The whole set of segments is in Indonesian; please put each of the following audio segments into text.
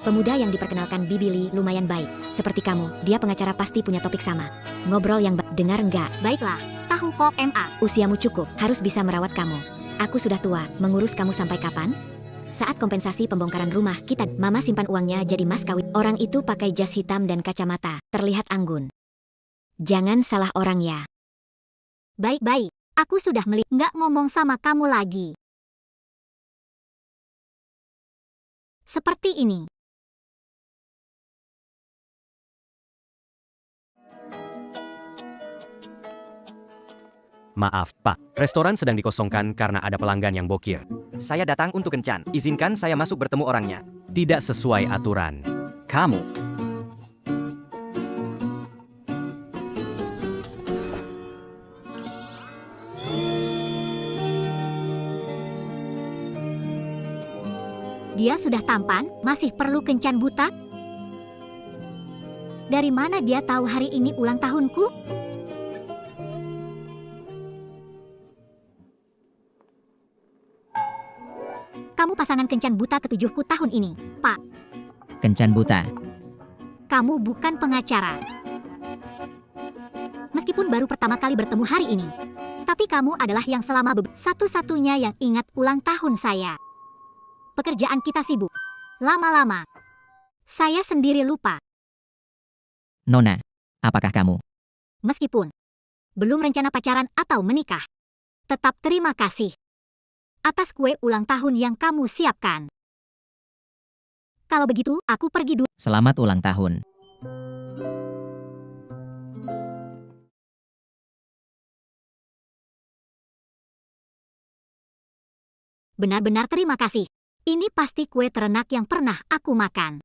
Pemuda yang diperkenalkan Bibi Lee lumayan baik. Seperti kamu, dia pengacara pasti punya topik sama. Ngobrol yang dengar enggak? Baiklah, tahu kok MA. Usiamu cukup, harus bisa merawat kamu. Aku sudah tua, mengurus kamu sampai kapan? Saat kompensasi pembongkaran rumah kita, Mama simpan uangnya jadi mas kawin. Orang itu pakai jas hitam dan kacamata, terlihat anggun. Jangan salah orang ya. Baik-baik, aku sudah nggak ngomong sama kamu lagi. Seperti ini. Maaf, Pak. Restoran sedang dikosongkan karena ada pelanggan yang bokir. Saya datang untuk kencan. Izinkan saya masuk bertemu orangnya. Tidak sesuai aturan. Kamu. Dia sudah tampan, masih perlu kencan buta? Dari mana dia tahu hari ini ulang tahunku? Kamu pasangan kencan buta ketujuhku tahun ini, Pak. Kencan buta. Kamu bukan pengacara. Meskipun baru pertama kali bertemu hari ini, tapi kamu adalah yang selama satu-satunya yang ingat ulang tahun saya. Pekerjaan kita sibuk. Lama-lama, saya sendiri lupa. Nona, apakah kamu? Meskipun belum rencana pacaran atau menikah, tetap terima kasih atas kue ulang tahun yang kamu siapkan. Kalau begitu, aku pergi dulu. Selamat ulang tahun. Benar-benar terima kasih. Ini pasti kue terenak yang pernah aku makan.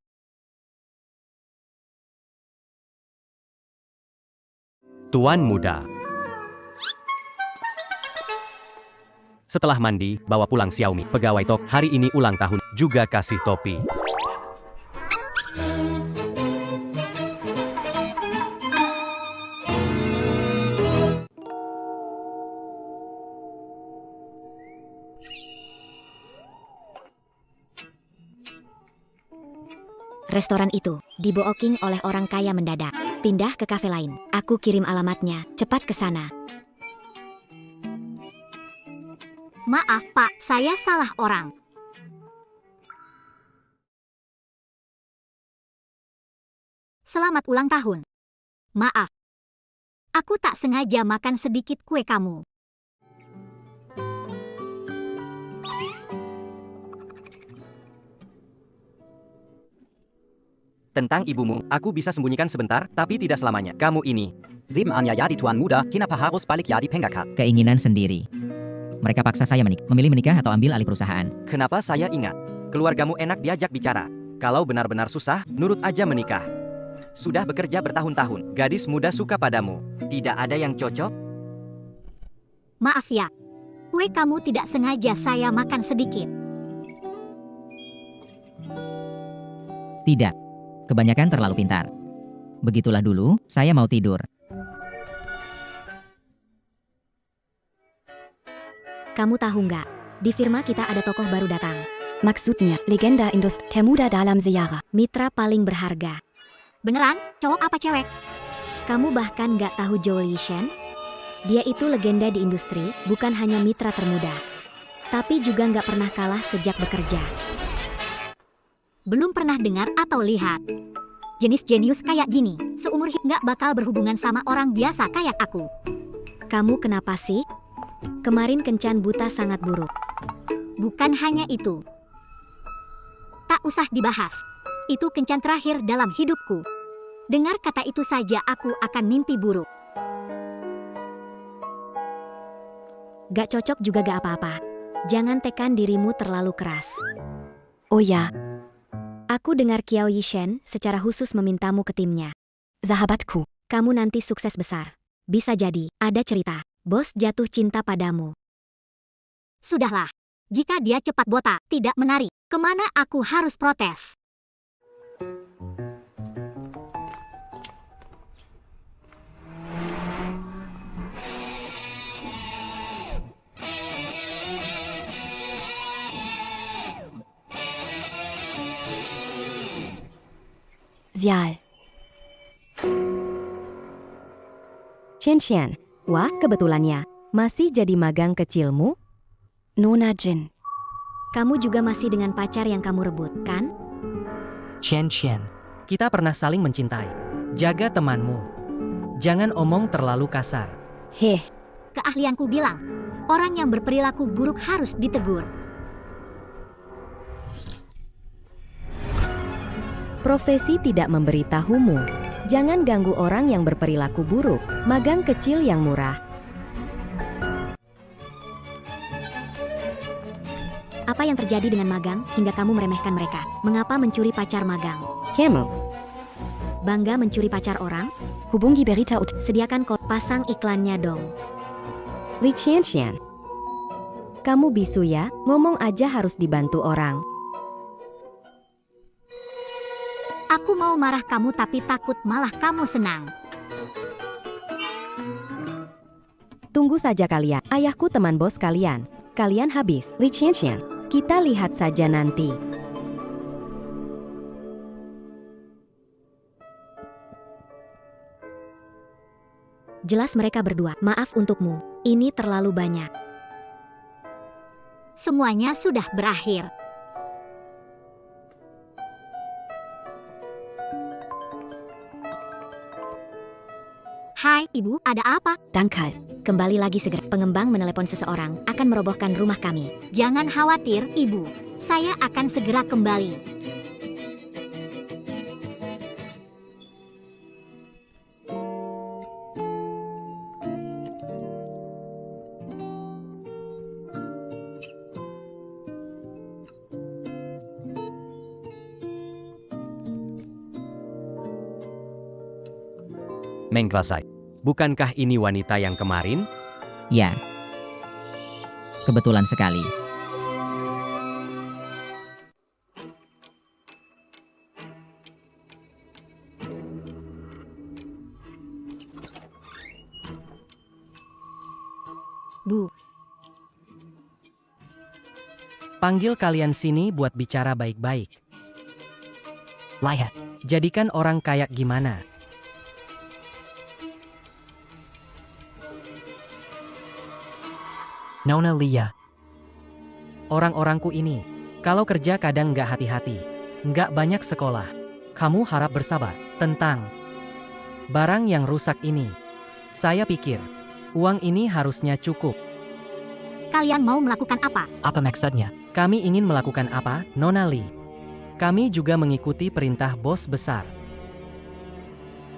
Tuan muda. Setelah mandi, bawa pulang Xiaomi. Pegawai Tok, hari ini ulang tahun, juga kasih topi. Restoran itu dibooking oleh orang kaya mendadak. Pindah ke kafe lain. Aku kirim alamatnya, cepat ke sana. Maaf, Pak, saya salah orang. Selamat ulang tahun. Maaf. Aku tak sengaja makan sedikit kue kamu. Tentang ibumu, aku bisa sembunyikan sebentar, tapi tidak selamanya. Kamu ini. 7 Anya jadi tuan muda, kenapa harus balik jadi penggakak? Keinginan sendiri. Mereka paksa saya memilih menikah atau ambil alih perusahaan. Kenapa saya ingat? Keluargamu enak diajak bicara. Kalau benar-benar susah, nurut aja menikah. Sudah bekerja bertahun-tahun, gadis muda suka padamu. Tidak ada yang cocok? Maaf ya. Kue kamu tidak sengaja saya makan sedikit. Tidak. Kebanyakan terlalu pintar. Begitulah dulu, saya mau tidur. Kamu tahu nggak? Di firma kita ada tokoh baru datang. Maksudnya, legenda industri termuda dalam sejarah. Mitra paling berharga. Beneran? Cowok apa cewek? Kamu bahkan nggak tahu Zhou Lishan? Dia itu legenda di industri, bukan hanya mitra termuda. Tapi juga nggak pernah kalah sejak bekerja. Belum pernah dengar atau lihat. Jenis jenius kayak gini, seumur hidup nggak bakal berhubungan sama orang biasa kayak aku. Kamu kenapa sih? Kemarin kencan buta sangat buruk. Bukan hanya itu. Tak usah dibahas. Itu kencan terakhir dalam hidupku. Dengar kata itu saja aku akan mimpi buruk. Gak cocok juga gak apa-apa. Jangan tekan dirimu terlalu keras. Oh ya, aku dengar Qiao Yishen secara khusus memintamu ke timnya. Sahabatku, kamu nanti sukses besar. Bisa jadi, ada cerita. Bos jatuh cinta padamu. Sudahlah. Jika dia cepat botak, tidak menarik, kemana aku harus protes? Zial. Qian, wah kebetulannya. Masih jadi magang kecilmu? Nona Jin. Kamu juga masih dengan pacar yang kamu rebut, kan? Chen, kita pernah saling mencintai. Jaga temanmu. Jangan omong terlalu kasar. Heh, Keahlianku bilang, orang yang berperilaku buruk harus ditegur. profesi tidak memberitahumu. Jangan ganggu orang yang berperilaku buruk. Magang kecil yang murah. Apa yang terjadi dengan magang hingga kamu meremehkan mereka? Mengapa mencuri pacar magang? Kamu, Bangga mencuri pacar orang? hubungi berita Sediakan kok pasang iklannya dong. Li Qian. Kamu bisu ya, ngomong aja harus dibantu orang. Aku mau marah kamu tapi takut malah kamu senang. Tunggu saja kalian, ayahku teman bos kalian. Kalian habis, Li Qian. Kita lihat saja nanti. Jelas mereka berdua. Maaf untukmu, ini terlalu banyak. Semuanya sudah berakhir. Hai, Ibu, ada apa? Dangkal, kembali lagi segera. Pengembang menelepon seseorang akan merobohkan rumah kami. Jangan khawatir, Ibu. Saya akan segera kembali. Mengklasai. Bukankah ini wanita yang kemarin? Ya. Kebetulan sekali. Bu, Panggil kalian sini buat bicara baik-baik. Lihat, jadikan orang kayak gimana. Nona Lia. Orang-orangku ini, kalau kerja kadang nggak hati-hati, nggak banyak sekolah. Kamu harap bersabar tentang barang yang rusak ini. Saya pikir, uang ini harusnya cukup. kalian mau melakukan apa? Apa maksudnya? Kami ingin melakukan apa, Nona Lee? Kami juga mengikuti perintah bos besar.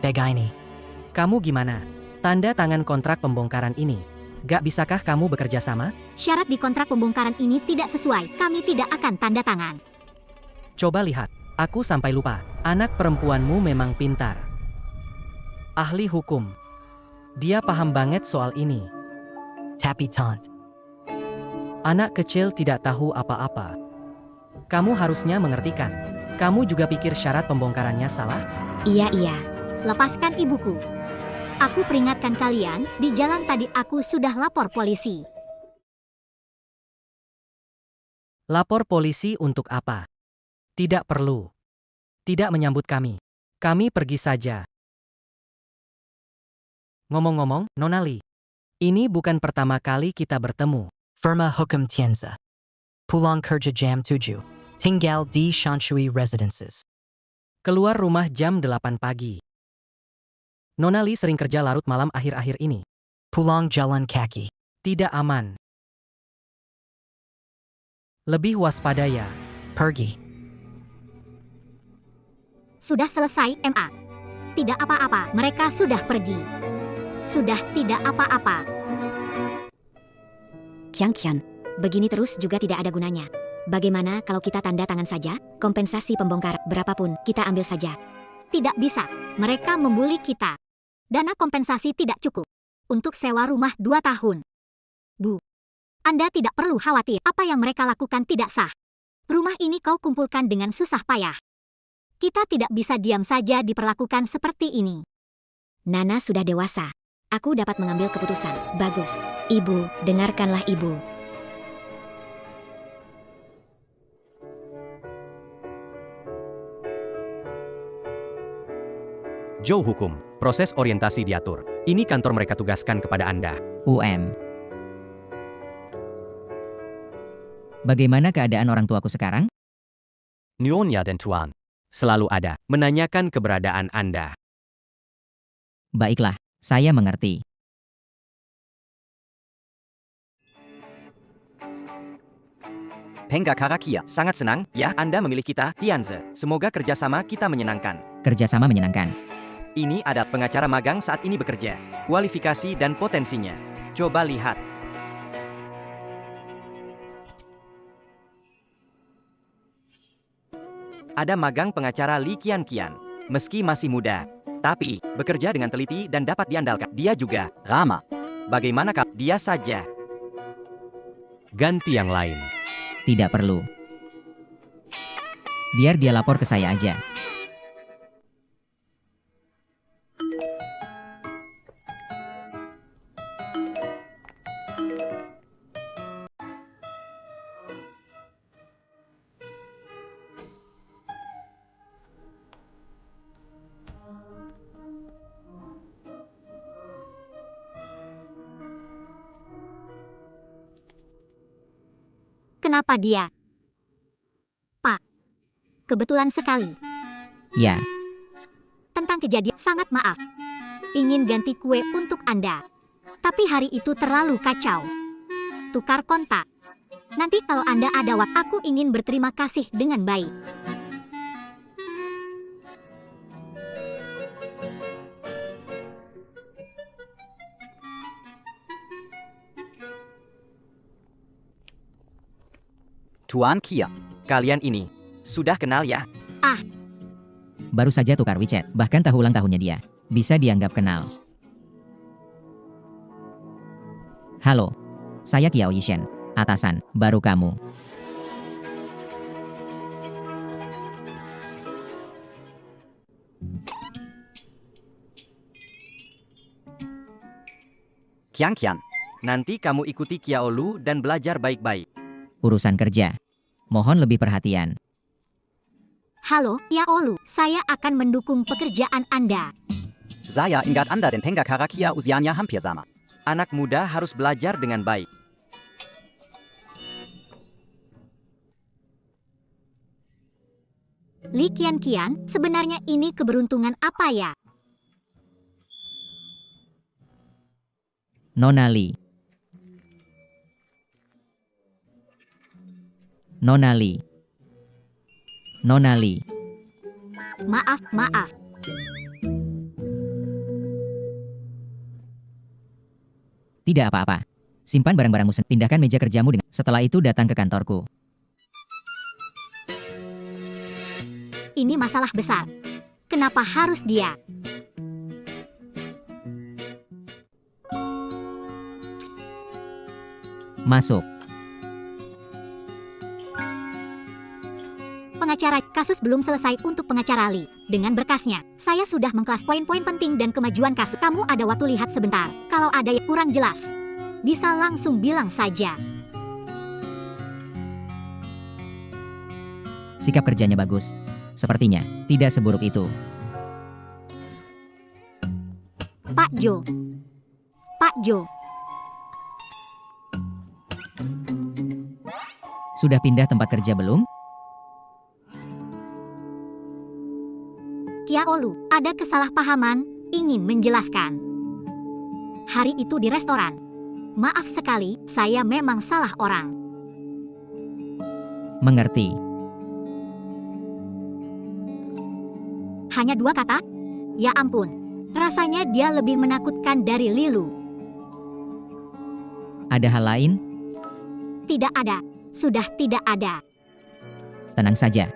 Tega ini. Kamu gimana? Tanda tangan kontrak pembongkaran ini. Gak bisakah kamu bekerja sama? Syarat di kontrak pembongkaran ini tidak sesuai. Kami tidak akan tanda tangan. Coba lihat, aku sampai lupa. Anak perempuanmu memang pintar. Ahli hukum. Dia paham banget soal ini. Tapi Tant. Anak kecil tidak tahu apa-apa. Kamu harusnya mengertikan. Kamu juga pikir syarat pembongkarannya salah? Iya. Lepaskan ibuku. Aku peringatkan kalian, di jalan tadi aku sudah lapor polisi. Lapor polisi untuk apa? Tidak perlu. Tidak menyambut kami. Kami pergi saja. Ngomong-ngomong, Nona Lee. Ini bukan pertama kali kita bertemu. Firma Hukum Tienza. Pulang kerja jam 7. Tinggal di Shanshui Residences. Keluar rumah jam 8 pagi. Nona Lee sering kerja larut malam akhir-akhir ini. Pulang jalan kaki. Tidak aman. Lebih waspada ya. Pergi. Sudah selesai, MA. Tidak apa-apa, mereka sudah pergi. Sudah tidak apa-apa. Qian, begini terus juga tidak ada gunanya. Bagaimana kalau kita tanda tangan saja? Kompensasi pembongkar berapapun kita ambil saja. Tidak bisa, mereka membuli kita. Dana kompensasi tidak cukup untuk sewa rumah 2 tahun. Bu, Anda tidak perlu khawatir. Apa yang mereka lakukan tidak sah. Rumah ini kau kumpulkan dengan susah payah. Kita tidak bisa diam saja diperlakukan seperti ini. Nana sudah dewasa. Aku dapat mengambil keputusan. Bagus. Ibu, dengarkanlah ibu. Joe hukum, proses orientasi diatur. Ini kantor mereka tugaskan kepada Anda. Bagaimana keadaan orang tuaku sekarang? Nyonya dan Tuan. Selalu ada, menanyakan keberadaan Anda. Baiklah, saya mengerti. Pengga Karakia, sangat senang ya Anda memilih kita, Tianze. Semoga kerjasama kita menyenangkan. Kerjasama menyenangkan. Ini ada pengacara magang saat ini bekerja. Kualifikasi dan potensinya. Coba lihat. Ada magang pengacara Li Qianqian. Meski masih muda, tapi bekerja dengan teliti dan dapat diandalkan. Dia juga ramah. Bagaimana kak? Dia saja. Ganti yang lain. Tidak perlu. Biar dia lapor ke saya aja. Kenapa dia? Pak, kebetulan sekali. Ya, Tentang kejadian, sangat maaf. Ingin ganti kue untuk Anda. Tapi hari itu terlalu kacau. Tukar kontak. Nanti kalau Anda ada waktu, aku ingin berterima kasih dengan baik. Tuan Kia, kalian ini sudah kenal ya? baru saja tukar WeChat. Bahkan tahu ulang tahunnya dia. Bisa dianggap kenal. Halo, saya Qiao Yishen. Atasan, baru kamu. Qianqian, nanti kamu ikuti Qiao Lu dan belajar baik-baik. Urusan kerja. Mohon lebih perhatian. Halo, ya Olu, saya akan mendukung pekerjaan Anda. Saya ingat Anda dan Pengga Karakia usianya hampir sama. Anak muda harus belajar dengan baik. Li Qianqian, sebenarnya ini keberuntungan apa ya? Nona Li. Nona Li. Nona Li. Maaf, maaf. Tidak apa-apa. Simpan barang-barangmu, pindahkan meja kerjamu dengan. Setelah itu datang ke kantorku. Ini masalah besar. Kenapa harus dia? Masuk. Pengacara, kasus belum selesai untuk pengacara Li. Dengan berkasnya, saya sudah mengkelas poin-poin penting dan kemajuan kasus. Kamu ada waktu lihat sebentar. Kalau ada yang kurang jelas, bisa langsung bilang saja. Sikap kerjanya bagus. Sepertinya, tidak seburuk itu. Pak Jo. Pak Jo. Sudah pindah tempat kerja belum? Qiao Lu, ada kesalahpahaman, ingin menjelaskan. Hari itu di restoran. Maaf sekali, saya memang salah orang. Mengerti. Hanya 2 kata? Ya ampun, rasanya dia lebih menakutkan dari Lilu. Ada hal lain? Tidak ada, sudah tidak ada. Tenang saja.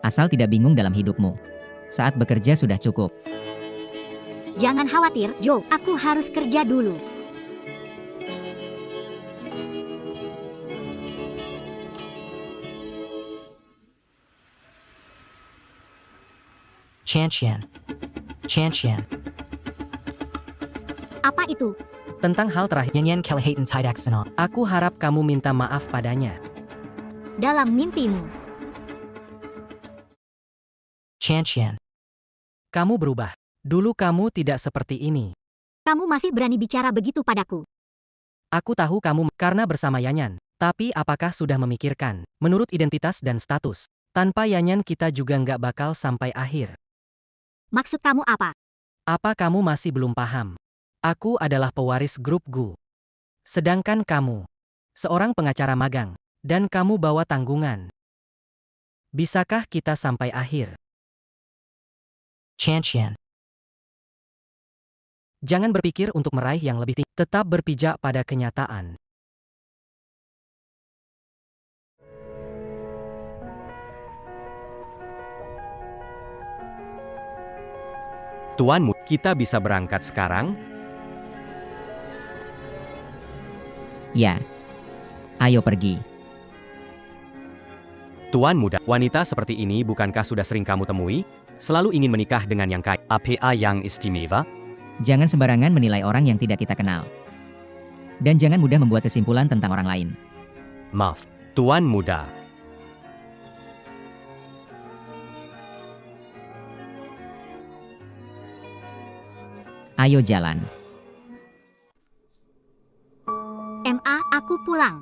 Asal tidak bingung dalam hidupmu. Saat bekerja sudah cukup. Jangan khawatir, Joe, aku harus kerja dulu. Chanqian. Chanqian. Apa itu? Tentang hal terakhir Yan Kelhaten tidak senang. Aku harap kamu minta maaf padanya. Dalam mimpimu. Chanqian. Kamu berubah. Dulu kamu tidak seperti ini. Kamu masih berani bicara begitu padaku. Aku tahu kamu karena bersama Yanyan. Tapi apakah sudah memikirkan, menurut identitas dan status, tanpa Yanyan kita juga nggak bakal sampai akhir. Maksud kamu apa? Apa kamu masih belum paham? Aku adalah pewaris grup Gu. Sedangkan kamu, seorang pengacara magang, dan kamu bawa tanggungan. Bisakah kita sampai akhir? Chanchian. Jangan berpikir untuk meraih yang lebih tinggi, tetap berpijak pada kenyataan. Tuanmu, kita bisa berangkat sekarang? Ya. Ayo pergi. Tuan muda, wanita seperti ini bukankah sudah sering kamu temui? Selalu ingin menikah dengan yang kaya. Apa yang istimewa? Jangan sembarangan menilai orang yang tidak kita kenal. Dan jangan mudah membuat kesimpulan tentang orang lain. Maaf, Tuan muda. Ayo jalan. Aku pulang.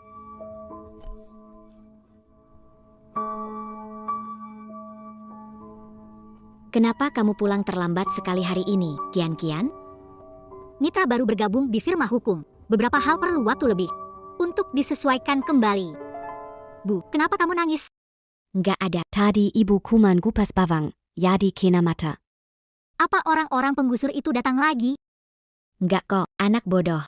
Kenapa kamu pulang terlambat sekali hari ini, Kian? Mitra baru bergabung di firma hukum. Beberapa hal perlu waktu lebih untuk disesuaikan kembali. Bu, kenapa kamu nangis? Nggak ada. Tadi ibu kuman kupas bawang, jadi kena mata. Apa orang-orang penggusur itu datang lagi? Nggak kok, anak bodoh.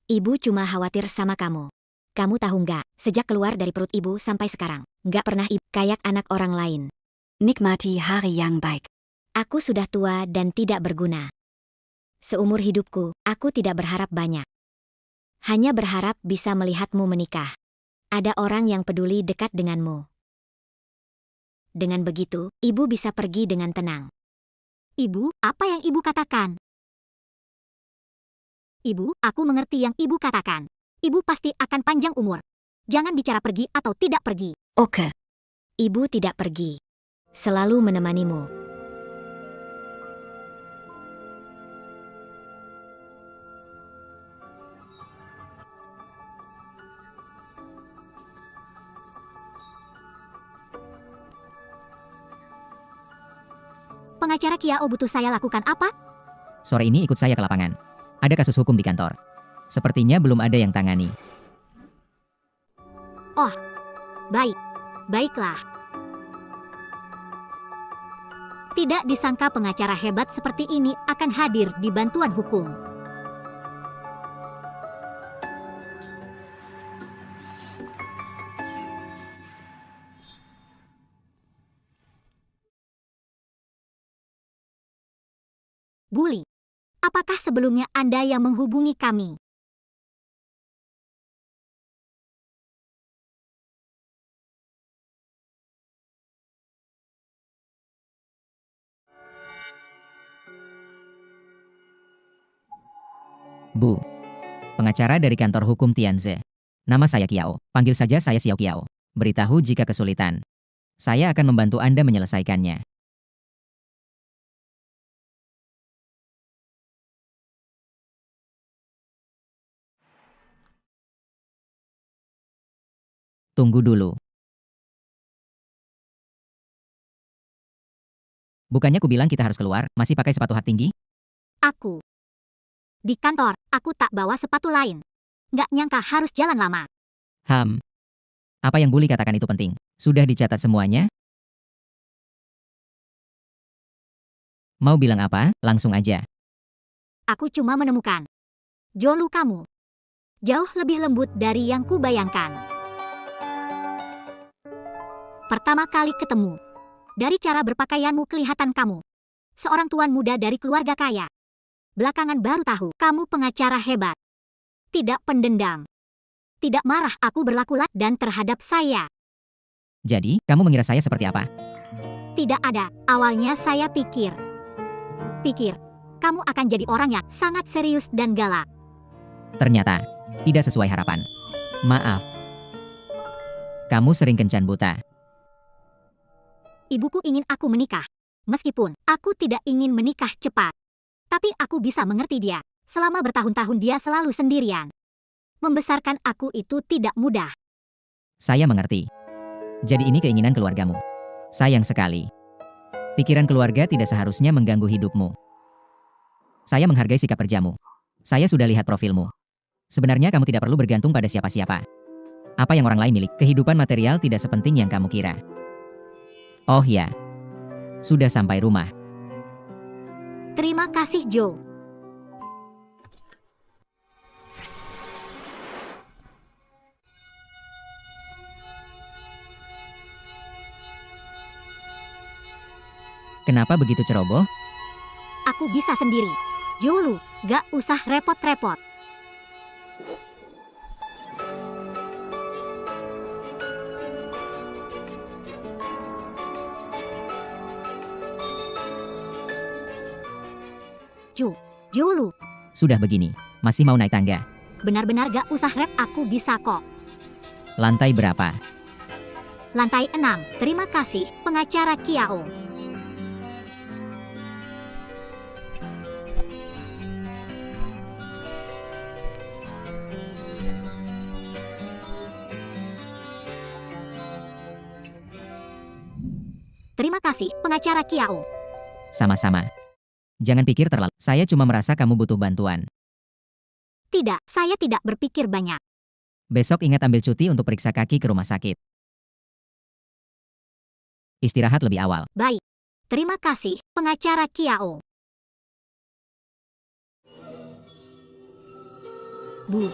Ibu cuma khawatir sama kamu. Kamu tahu nggak, sejak keluar dari perut ibu sampai sekarang, nggak pernah ibu kayak anak orang lain. Nikmati hari yang baik. Aku sudah tua dan tidak berguna. Seumur hidupku, aku tidak berharap banyak. Hanya berharap bisa melihatmu menikah. Ada orang yang peduli dekat denganmu. Dengan begitu, ibu bisa pergi dengan tenang. Ibu, apa yang ibu katakan? Ibu, aku mengerti yang ibu katakan. Ibu pasti akan panjang umur. Jangan bicara pergi atau tidak pergi. Oke. Ibu tidak pergi. Selalu menemanimu. Pengacara Kiao butuh saya lakukan apa? Sore ini ikut saya ke lapangan. Ada kasus hukum di kantor. Sepertinya belum ada yang tangani. Baik. Baiklah. Tidak disangka pengacara hebat seperti ini akan hadir di bantuan hukum. Bully, apakah sebelumnya Anda yang menghubungi kami? Bu. Pengacara dari kantor hukum Tianze. Nama saya Kiao. Panggil saja saya Xiao Kiao. Beritahu jika kesulitan. Saya akan membantu Anda menyelesaikannya. Tunggu dulu. Bukannya ku bilang kita harus keluar, masih pakai sepatu hak tinggi? Aku. Di kantor, aku tak bawa sepatu lain. Nggak nyangka harus jalan lama. Apa yang Bully katakan itu penting. Sudah dicatat semuanya? Mau bilang apa? Langsung aja. Aku cuma menemukan. Jolu kamu. Jauh lebih lembut dari yang kubayangkan. Pertama kali ketemu. Dari cara berpakaianmu kelihatan kamu seorang tuan muda dari keluarga kaya. Belakangan baru tahu kamu pengacara hebat. Tidak pendendam. Tidak marah aku berlaku lat dan terhadap saya. Jadi, kamu mengira saya seperti apa? Tidak ada. Awalnya saya pikir, kamu akan jadi orang yang sangat serius dan galak. Ternyata, tidak sesuai harapan. Maaf. Kamu sering kencan buta. Ibuku ingin aku menikah. Meskipun aku tidak ingin menikah cepat, tapi aku bisa mengerti dia. Selama bertahun-tahun dia selalu sendirian. Membesarkan aku itu tidak mudah. Saya mengerti. Jadi ini keinginan keluargamu. Sayang sekali. Pikiran keluarga tidak seharusnya mengganggu hidupmu. Saya menghargai sikap kerjamu. Saya sudah lihat profilmu. Sebenarnya kamu tidak perlu bergantung pada siapa-siapa. Apa yang orang lain milik, kehidupan material tidak sepenting yang kamu kira. Oh ya, sudah sampai rumah. Terima kasih, Joe. Kenapa begitu ceroboh? Aku bisa sendiri. Joe, gak usah repot-repot. Joe, Sudah begini, masih mau naik tangga. benar-benar gak usah rep, aku bisa kok. Lantai berapa? Lantai 6. Terima kasih, pengacara Kiao. Terima kasih, pengacara Kiao. Sama-sama. Jangan pikir terlalu. Saya cuma merasa kamu butuh bantuan. Tidak, saya tidak berpikir banyak. Besok ingat ambil cuti untuk periksa kaki ke rumah sakit. Istirahat lebih awal. Baik. Terima kasih, pengacara Kiao. Bu.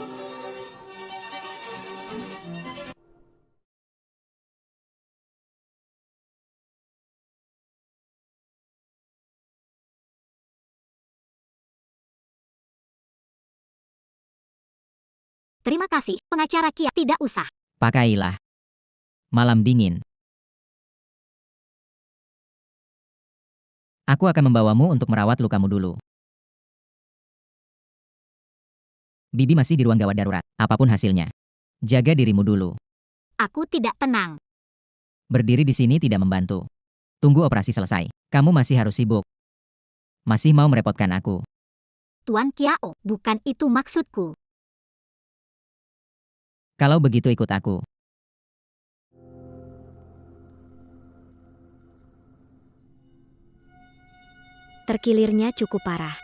Terima kasih, pengacara Kiao. Tidak usah. Pakailah. Malam dingin. Aku akan membawamu untuk merawat lukamu dulu. Bibi masih di ruang gawat darurat, apapun hasilnya. Jaga dirimu dulu. Aku tidak tenang. Berdiri di sini tidak membantu. Tunggu operasi selesai. Kamu masih harus sibuk. Masih mau merepotkan aku. Tuan Kiao, bukan itu maksudku. Kalau begitu ikut aku. Terkilirnya cukup parah.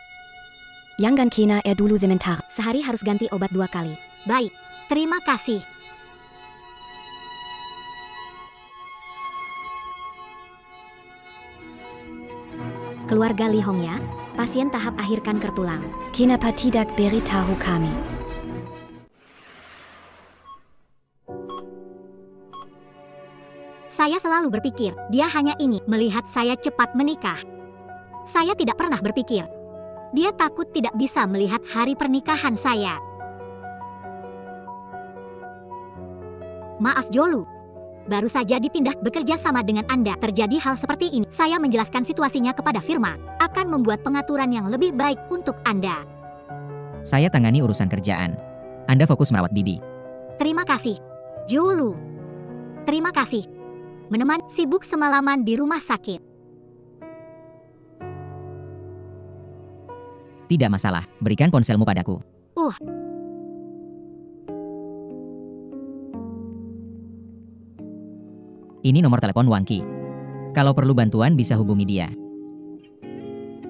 Yang kina dulu sebentar. Sehari harus ganti obat 2 kali. Baik, terima kasih. Keluarga Li Hong ya, pasien tahap akhir kanker tulang. Kenapa tidak beritahu kami? Saya selalu berpikir, dia hanya ingin melihat saya cepat menikah. Saya tidak pernah berpikir, dia takut tidak bisa melihat hari pernikahan saya. Maaf Jolu, baru saja dipindah bekerja sama dengan Anda. Terjadi hal seperti ini. Saya menjelaskan situasinya kepada firma, akan membuat pengaturan yang lebih baik untuk Anda. Saya tangani urusan kerjaan. Anda fokus merawat Bibi. Terima kasih, Jolu. Terima kasih. Menemani sibuk semalaman di rumah sakit. Tidak masalah, berikan ponselmu padaku. Ini nomor telepon Wangki. Kalau perlu bantuan bisa hubungi dia.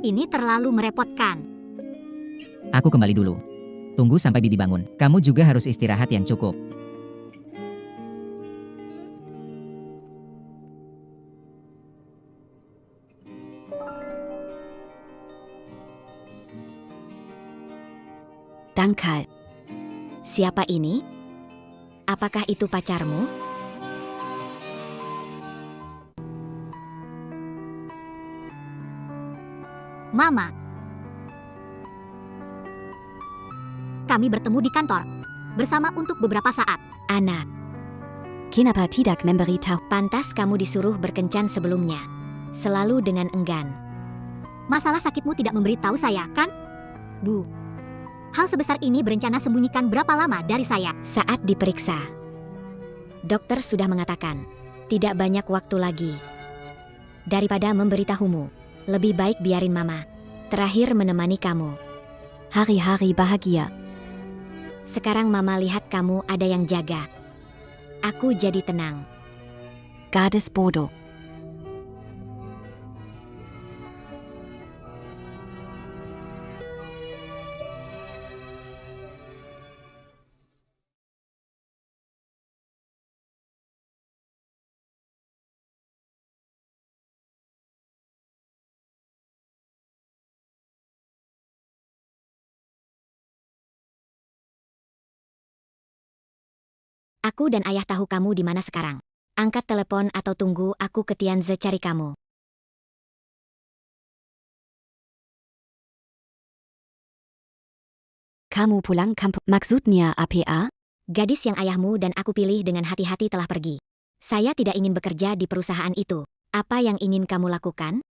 Ini terlalu merepotkan. Aku kembali dulu. Tunggu sampai Bibi bangun. Kamu juga harus istirahat yang cukup. Dangkal. Siapa ini? Apakah itu pacarmu? Mama. Kami bertemu di kantor. Bersama untuk beberapa saat. Anak. Kenapa tidak memberitahu? Pantas kamu disuruh berkencan sebelumnya. Selalu dengan enggan. Masalah sakitmu tidak memberitahu saya, kan? Bu. Hal sebesar ini berencana sembunyikan berapa lama dari saya? Saat diperiksa, dokter sudah mengatakan, tidak banyak waktu lagi. Daripada memberitahumu, lebih baik biarin mama terakhir menemani kamu. Hari-hari bahagia. Sekarang mama lihat kamu ada yang jaga. Aku jadi tenang. Gadis bodoh. Aku dan ayah tahu kamu di mana sekarang. Angkat telepon atau tunggu aku ke Tianze cari kamu. Kamu pulang kampung. Maksudnya APA? Gadis yang ayahmu dan aku pilih dengan hati-hati telah pergi. Saya tidak ingin bekerja di perusahaan itu. Apa yang ingin kamu lakukan?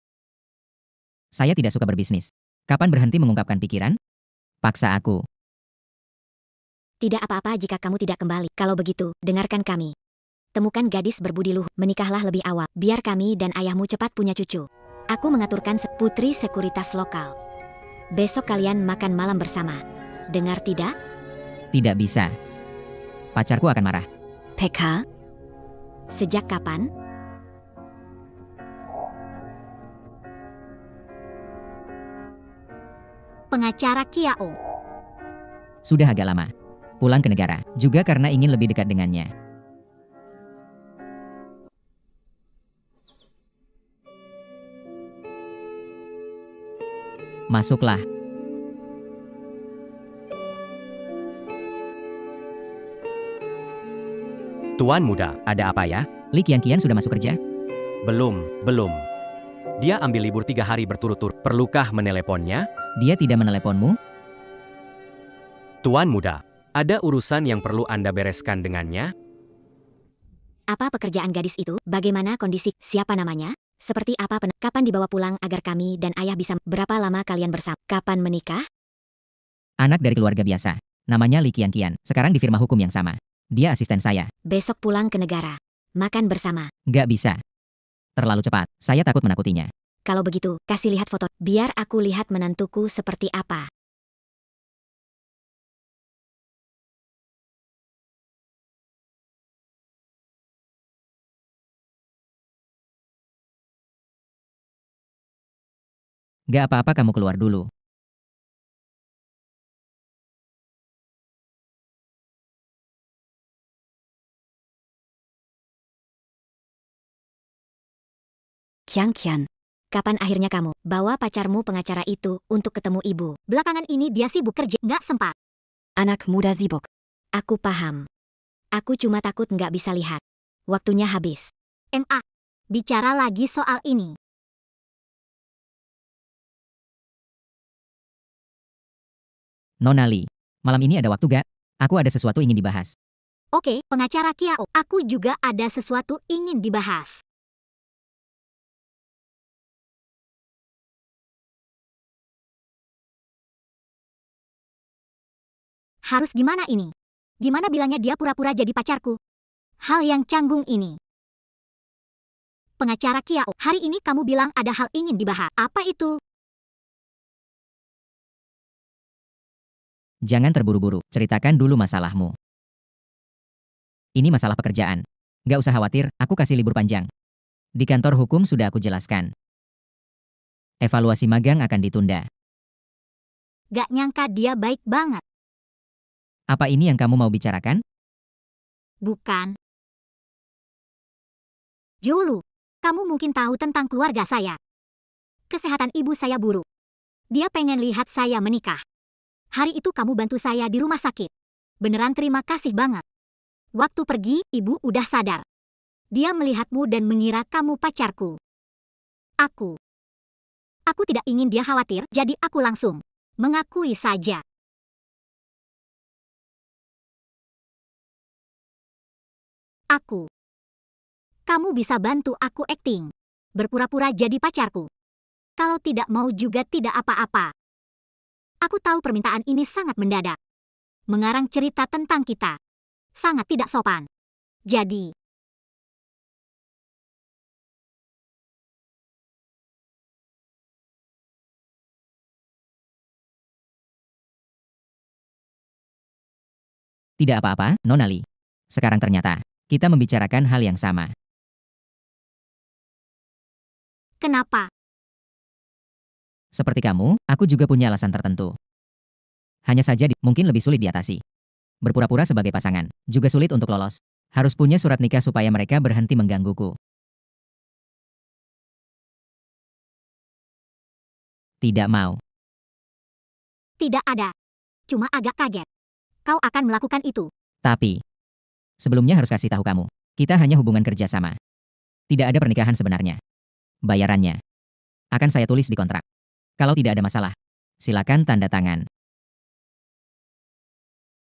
Saya tidak suka berbisnis. Kapan berhenti mengungkapkan pikiran? Paksa aku. Tidak apa-apa jika kamu tidak kembali. Kalau begitu, dengarkan kami. Temukan gadis berbudi luhur, menikahlah lebih awal. Biar kami dan ayahmu cepat punya cucu. Aku mengaturkan putri sekuritas lokal. Besok kalian makan malam bersama. Dengar tidak? Tidak bisa. Pacarku akan marah. PK? Sejak kapan? Pengacara Kiao. Sudah agak lama. Pulang ke negara, juga karena ingin lebih dekat dengannya. Masuklah. Tuan muda, ada apa ya? Li Qianqian sudah masuk kerja? Belum. Dia ambil libur 3 hari berturut-turut. Perlukah meneleponnya? Dia tidak meneleponmu? Tuan muda, ada urusan yang perlu Anda bereskan dengannya? Apa pekerjaan gadis itu? Bagaimana kondisi? Siapa namanya? Seperti apa? Kapan dibawa pulang agar kami dan ayah bisa? Berapa lama kalian bersama? Kapan menikah? Anak dari keluarga biasa. Namanya Li Qianqian. Sekarang di firma hukum yang sama. Dia asisten saya. Besok pulang ke negara. Makan bersama. Gak bisa. Terlalu cepat. Saya takut menakutinya. Kalau begitu, kasih lihat foto. Biar aku lihat menantuku seperti apa. Gak apa-apa kamu keluar dulu. Qianqian. Kapan akhirnya kamu bawa pacarmu pengacara itu untuk ketemu ibu? Belakangan ini dia sibuk kerja, nggak sempat. Anak muda sibuk. Aku paham. Aku cuma takut nggak bisa lihat. Waktunya habis. MA. Bicara lagi soal ini. Nona Li, malam ini ada waktu gak? Aku ada sesuatu ingin dibahas. Oke, pengacara Kiao. Aku juga ada sesuatu ingin dibahas. Harus gimana ini? Gimana bilangnya dia pura-pura jadi pacarku? Hal yang canggung ini. Pengacara Kiao, hari ini kamu bilang ada hal ingin dibahas. Apa itu? Jangan terburu-buru, ceritakan dulu masalahmu. Ini masalah pekerjaan. Gak usah khawatir, aku kasih libur panjang. Di kantor hukum sudah aku jelaskan. Evaluasi magang akan ditunda. Gak nyangka dia baik banget. Apa ini yang kamu mau bicarakan? Bukan. Julu, kamu mungkin tahu tentang keluarga saya. Kesehatan ibu saya buruk. Dia pengen lihat saya menikah. Hari itu kamu bantu saya di rumah sakit. Beneran terima kasih banget. Waktu pergi, ibu udah sadar. Dia melihatmu dan mengira kamu pacarku. Aku tidak ingin dia khawatir, jadi aku langsung mengakui saja. Kamu bisa bantu aku acting. Berpura-pura jadi pacarku. Kalau tidak mau juga tidak apa-apa. Aku tahu permintaan ini sangat mendadak. Mengarang cerita tentang kita. Sangat tidak sopan. Jadi, Tidak apa-apa, Nona Lee. Sekarang ternyata, kita membicarakan hal yang sama. Kenapa? Seperti kamu, aku juga punya alasan tertentu. Hanya saja mungkin lebih sulit diatasi. Berpura-pura sebagai pasangan, juga sulit untuk lolos. Harus punya surat nikah supaya mereka berhenti menggangguku. Tidak mau. Tidak ada. Cuma agak kaget. Kau akan melakukan itu. Tapi, sebelumnya harus kasih tahu kamu. Kita hanya hubungan kerja sama. Tidak ada pernikahan sebenarnya. Bayarannya akan saya tulis di kontrak. Kalau tidak ada masalah, silakan tanda tangan.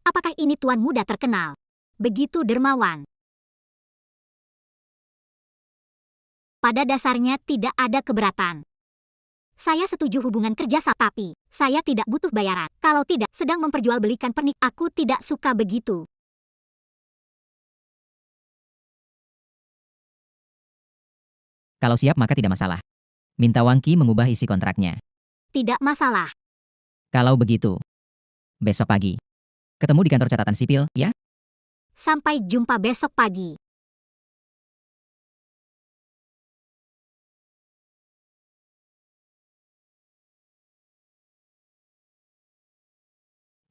Apakah ini tuan muda terkenal? Begitu dermawan. Pada dasarnya tidak ada keberatan. Saya setuju hubungan kerja sama, tapi saya tidak butuh bayaran. Kalau tidak, sedang memperjualbelikan pernikahan. Aku tidak suka begitu. Kalau siap maka tidak masalah. Minta Wangki mengubah isi kontraknya. Tidak masalah. Kalau begitu, besok pagi. Ketemu di kantor catatan sipil, ya? Sampai jumpa besok pagi.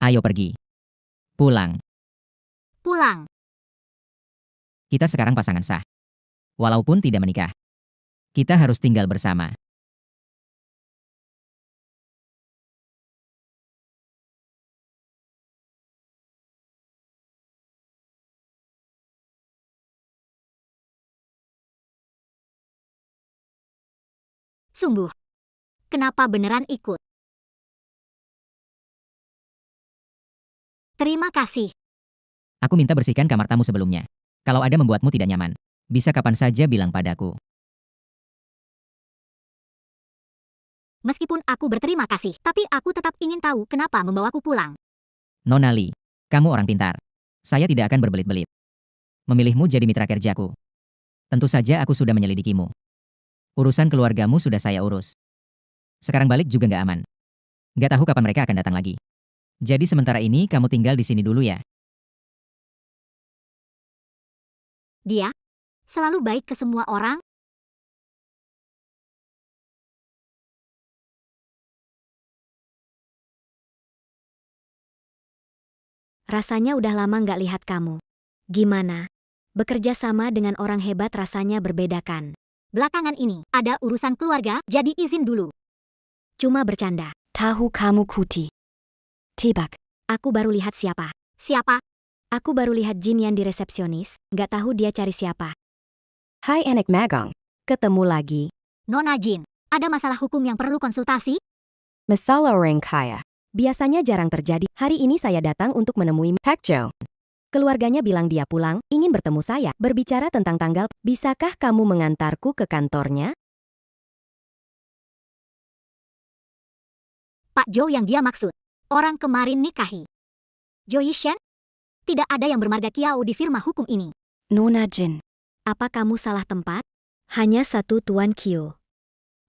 Ayo pergi. Pulang. Pulang. Kita sekarang pasangan sah. Walaupun tidak menikah. Kita harus tinggal bersama. Sungguh. Kenapa beneran ikut? Terima kasih. Aku minta bersihkan kamar tamu sebelumnya. Kalau ada membuatmu tidak nyaman, bisa kapan saja bilang padaku. Meskipun aku berterima kasih, tapi aku tetap ingin tahu kenapa membawaku pulang. Nona Lee, kamu orang pintar. Saya tidak akan berbelit-belit. Memilihmu jadi mitra kerjaku. Tentu saja aku sudah menyelidikimu. Urusan keluargamu sudah saya urus. Sekarang balik juga nggak aman. Nggak tahu kapan mereka akan datang lagi. Jadi sementara ini kamu tinggal di sini dulu ya. Dia selalu baik ke semua orang. Rasanya udah lama nggak lihat kamu. Gimana? Bekerja sama dengan orang hebat rasanya berbeda kan? Belakangan ini ada urusan keluarga, jadi izin dulu. Cuma bercanda. Tahu kamu Kuti. Tibak. Aku baru lihat siapa. Siapa? Aku baru lihat Jin Yan di resepsionis, nggak tahu dia cari siapa. Hai Enek Magong. Ketemu lagi. Nona Jin, ada masalah hukum yang perlu konsultasi? Masalah orang kaya. Biasanya jarang terjadi. Hari ini saya datang untuk menemui Pak Jo. Keluarganya bilang dia pulang, ingin bertemu saya, berbicara tentang tanggal. Bisakah kamu mengantarku ke kantornya? Pak Jo yang dia maksud. Orang kemarin nikahi. Jo Yishen? Tidak ada yang bermarga Kiao di firma hukum ini. Nona Jin. Apa kamu salah tempat? Hanya satu Tuan Kyo.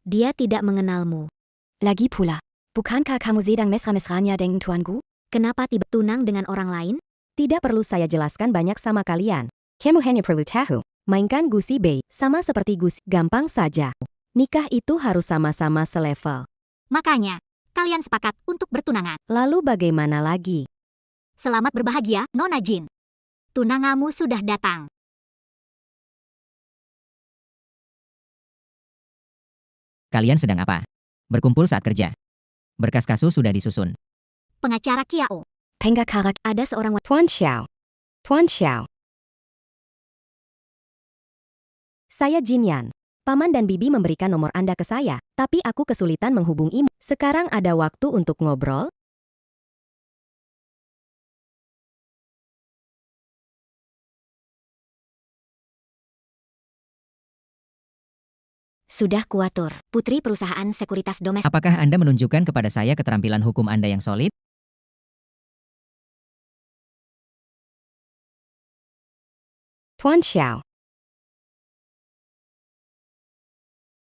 Dia tidak mengenalmu. Lagi pula. Bukankah kamu sedang mesra-mesranya dengan tuanku? Kenapa tiba tunang dengan orang lain? Tidak perlu saya jelaskan banyak sama kalian. Kamu hanya perlu tahu. Mainkan Gusi Bei, sama seperti Gusi. Gampang saja. Nikah itu harus sama-sama selevel. Makanya, kalian sepakat untuk bertunangan. Lalu bagaimana lagi? Selamat berbahagia, Nona Jin. Tunangamu sudah datang. Kalian sedang apa? Berkumpul saat kerja. Berkas kasus sudah disusun. Pengacara Kiao. Pengga Karak ada seorang Tuan Xiao. Tuan Xiao. Saya Jin Yan. Paman dan Bibi memberikan nomor Anda ke saya, tapi aku kesulitan menghubungimu. Sekarang ada waktu untuk ngobrol? sudah kuatur. Putri perusahaan sekuritas domestik. Apakah Anda menunjukkan kepada saya keterampilan hukum Anda yang solid? Tuan Xiao.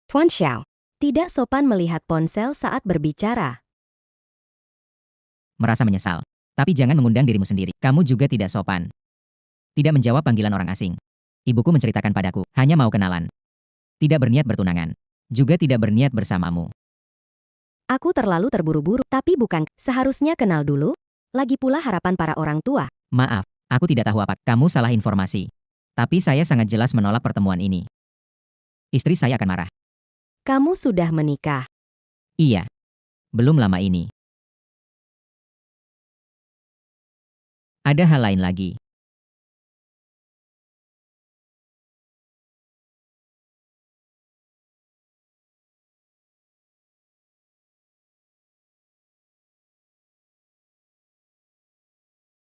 Tuan Xiao. Tidak sopan melihat ponsel saat berbicara. Merasa menyesal. Tapi jangan mengundang dirimu sendiri. Kamu juga tidak sopan. Tidak menjawab panggilan orang asing. Ibuku menceritakan padaku, hanya mau kenalan. Tidak berniat bertunangan. Juga tidak berniat bersamamu. Aku terlalu terburu-buru, tapi bukan. Seharusnya kenal dulu. Lagi pula harapan para orang tua. Maaf, aku tidak tahu apa. Kamu salah informasi. Tapi saya sangat jelas menolak pertemuan ini. Istri saya akan marah. Kamu sudah menikah. Iya. Belum lama ini. Ada hal lain lagi.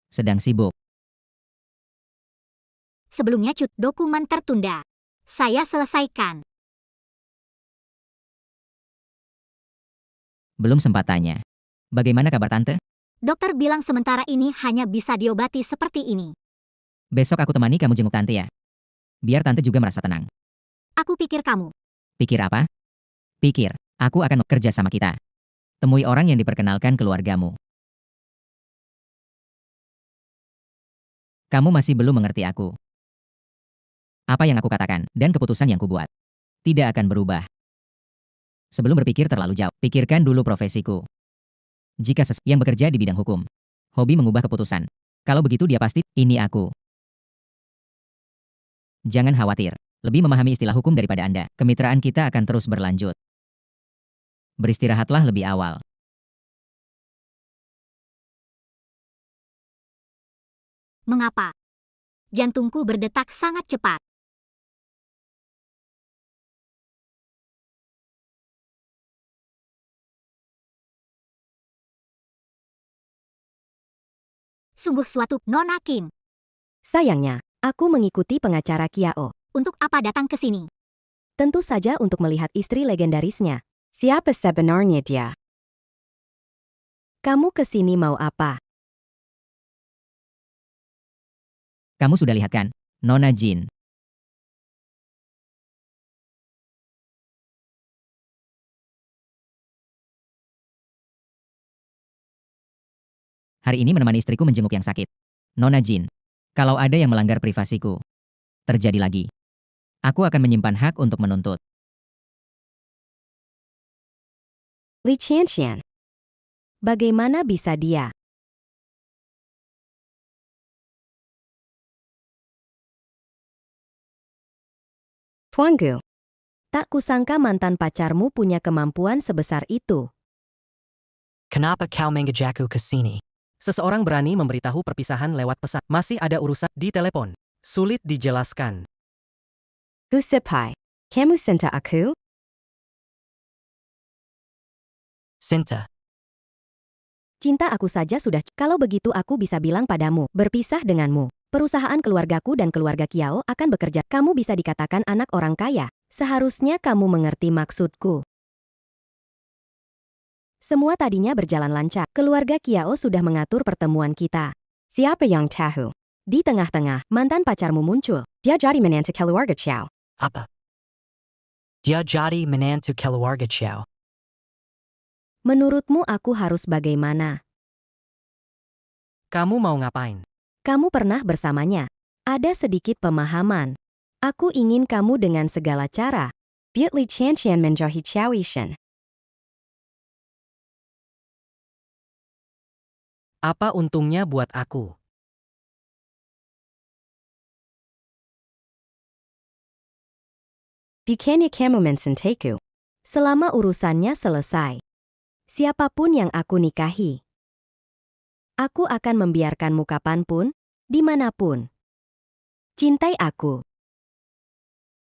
Sedang sibuk. Sebelumnya dokumen tertunda. Saya selesaikan. Belum sempat tanya. Bagaimana kabar tante? Dokter bilang sementara ini hanya bisa diobati seperti ini. Besok aku temani kamu jenguk tante ya. Biar tante juga merasa tenang. Aku pikir kamu. Pikir apa? Pikir, aku akan bekerja sama kita. Temui orang yang diperkenalkan keluargamu. Kamu masih belum mengerti aku. Apa yang aku katakan, dan keputusan yang kubuat, tidak akan berubah. Sebelum berpikir terlalu jauh, pikirkan dulu profesiku. Jika yang bekerja di bidang hukum, hobi mengubah keputusan. Kalau begitu dia pasti, ini aku. Jangan khawatir, lebih memahami istilah hukum daripada Anda. Kemitraan kita akan terus berlanjut. Beristirahatlah lebih awal. Mengapa? Jantungku berdetak sangat cepat. Sungguh suatu Nona Kim. Sayangnya, aku mengikuti pengacara Kiao. Untuk apa datang ke sini? Tentu saja untuk melihat istri legendarisnya. Siapa sebenarnya dia? Kamu ke sini mau apa? Kamu sudah lihat kan, Nona Jin. Hari ini menemani istriku menjenguk yang sakit. Nona Jin, kalau ada yang melanggar privasiku, terjadi lagi, aku akan menyimpan hak untuk menuntut. Li Qianxian. Bagaimana bisa dia? Tuanku. Tak kusangka mantan pacarmu punya kemampuan sebesar itu. Kenapa kau mengajakku ke sini? Seseorang berani memberitahu perpisahan lewat pesan. Masih ada urusan di telepon. Sulit dijelaskan. Gusepai. Kamu cinta aku? Sinta. Cinta aku saja sudah. Kalau begitu aku bisa bilang padamu, berpisah denganmu. Perusahaan keluargaku dan keluarga Kiao akan bekerja. Kamu bisa dikatakan anak orang kaya. Seharusnya kamu mengerti maksudku. Semua tadinya berjalan lancar. Keluarga Kiao sudah mengatur pertemuan kita. Siapa yang tahu? Di tengah-tengah, mantan pacarmu muncul. Dia jadi menantu keluarga Chiao. Apa? Dia jadi menantu keluarga Chiao. Menurutmu aku harus bagaimana? Kamu mau ngapain? Kamu pernah bersamanya. Ada sedikit pemahaman. Aku ingin kamu dengan segala cara. Viet Li Qianxian menjauhi Chiao Yishen. Apa untungnya buat aku? Bukannya kamu mensentaiku. Selama urusannya selesai. Siapapun yang aku nikahi. Aku akan membiarkanmu kapanpun, dimanapun. Cintai aku.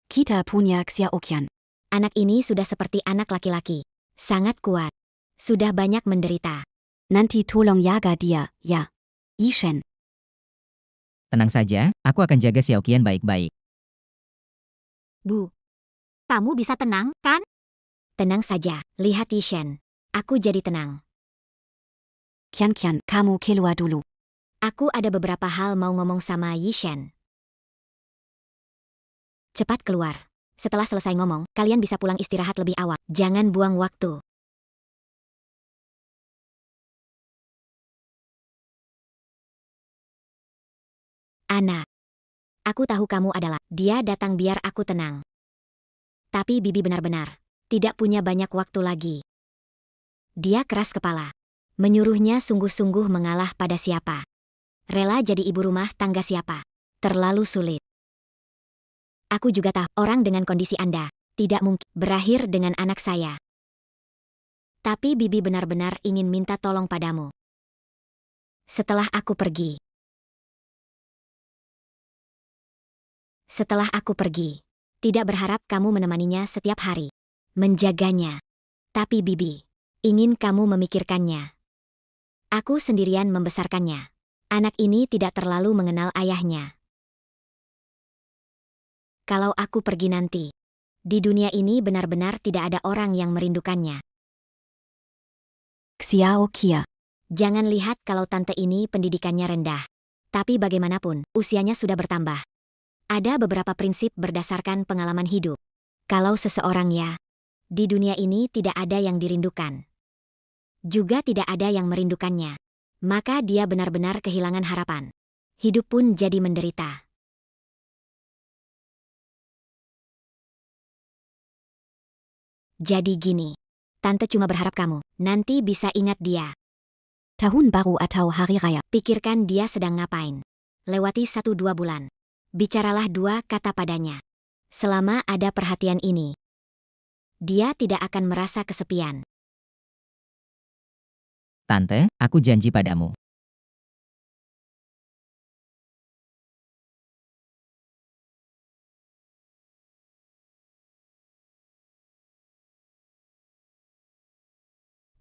Kita punya Xiaoqian. Anak ini sudah seperti anak laki-laki. Sangat kuat. Sudah banyak menderita. Nanti tolong jaga dia, ya. Yishen. Tenang saja, aku akan jaga Xiaoqian baik-baik. Bu. Kamu bisa tenang, kan? Tenang saja, lihat Yishen. Aku jadi tenang. Kian, kamu keluar dulu. Aku ada beberapa hal mau ngomong sama Yishen. Cepat keluar. Setelah selesai ngomong, kalian bisa pulang istirahat lebih awal. Jangan buang waktu. Ana. Aku tahu kamu adalah. Dia datang biar aku tenang. Tapi Bibi benar-benar tidak punya banyak waktu lagi. Dia keras kepala. Menyuruhnya sungguh-sungguh mengalah pada siapa. Rela jadi ibu rumah tangga siapa. Terlalu sulit. Aku juga tahu orang dengan kondisi Anda tidak mungkin berakhir dengan anak saya. Tapi Bibi benar-benar ingin minta tolong padamu. Setelah aku pergi. Tidak berharap kamu menemaninya setiap hari. Menjaganya. Tapi Bibi ingin kamu memikirkannya. Aku sendirian membesarkannya. Anak ini tidak terlalu mengenal ayahnya. Kalau aku pergi nanti, di dunia ini benar-benar tidak ada orang yang merindukannya. Xiao Kia. Jangan lihat kalau tante ini pendidikannya rendah. Tapi bagaimanapun, usianya sudah bertambah. Ada beberapa prinsip berdasarkan pengalaman hidup. Kalau seseorang di dunia ini tidak ada yang dirindukan. Juga tidak ada yang merindukannya. Maka dia benar-benar kehilangan harapan. Hidup pun jadi menderita. Jadi gini. Tante cuma berharap kamu nanti bisa ingat dia. Tahun baru atau hari raya. Pikirkan dia sedang ngapain. Lewati 1-2 bulan. Bicaralah 2 kata padanya. Selama ada perhatian ini, dia tidak akan merasa kesepian. Tante, aku janji padamu.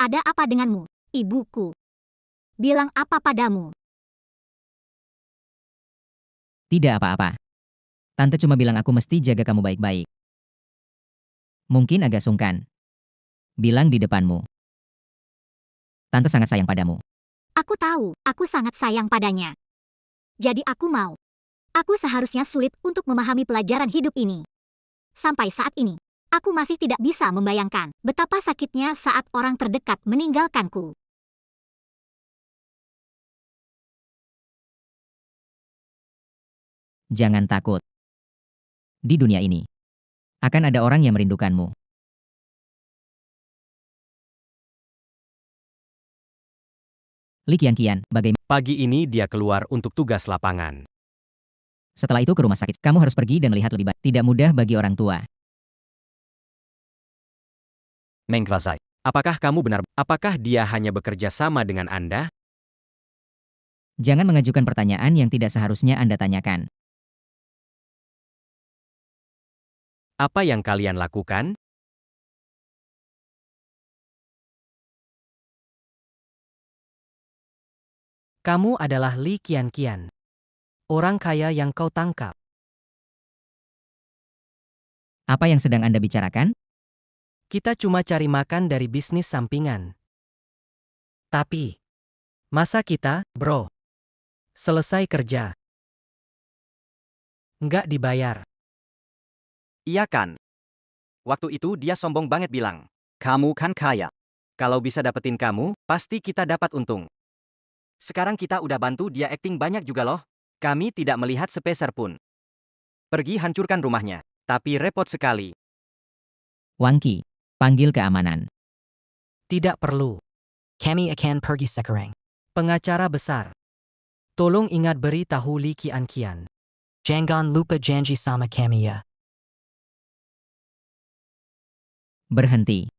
Ada apa denganmu, ibuku? Bilang apa padamu? Tidak apa-apa. Tante cuma bilang aku mesti jaga kamu baik-baik. Mungkin agak sungkan. Bilang di depanmu. Tante sangat sayang padamu. Aku tahu, aku sangat sayang padanya. Jadi aku mau. Aku seharusnya sulit untuk memahami pelajaran hidup ini. Sampai saat ini, aku masih tidak bisa membayangkan betapa sakitnya saat orang terdekat meninggalkanku. Jangan takut. Di dunia ini, akan ada orang yang merindukanmu. Li Qianqian, bagaimana? Pagi ini dia keluar untuk tugas lapangan. Setelah itu ke rumah sakit. Kamu harus pergi dan melihat lebih baik. Tidak mudah bagi orang tua. Meng Kwasai, apakah dia hanya bekerja sama dengan Anda? Jangan mengajukan pertanyaan yang tidak seharusnya Anda tanyakan. Apa yang kalian lakukan? Kamu adalah Li Qianqian. Orang kaya yang kau tangkap. Apa yang sedang Anda bicarakan? Kita cuma cari makan dari bisnis sampingan. Tapi, masa kita, bro, selesai kerja, nggak dibayar. Iya kan? Waktu itu dia sombong banget bilang, kamu kan kaya. Kalau bisa dapetin kamu, pasti kita dapat untung. Sekarang kita udah bantu dia akting banyak juga loh. Kami tidak melihat sepeser pun. Pergi hancurkan rumahnya. Tapi repot sekali. Wang Qi, panggil keamanan. Tidak perlu. Kami akan pergi sekarang. Pengacara besar. Tolong ingat beri tahu Li Qianqian. Jangan lupa janji sama kami ya. Berhenti.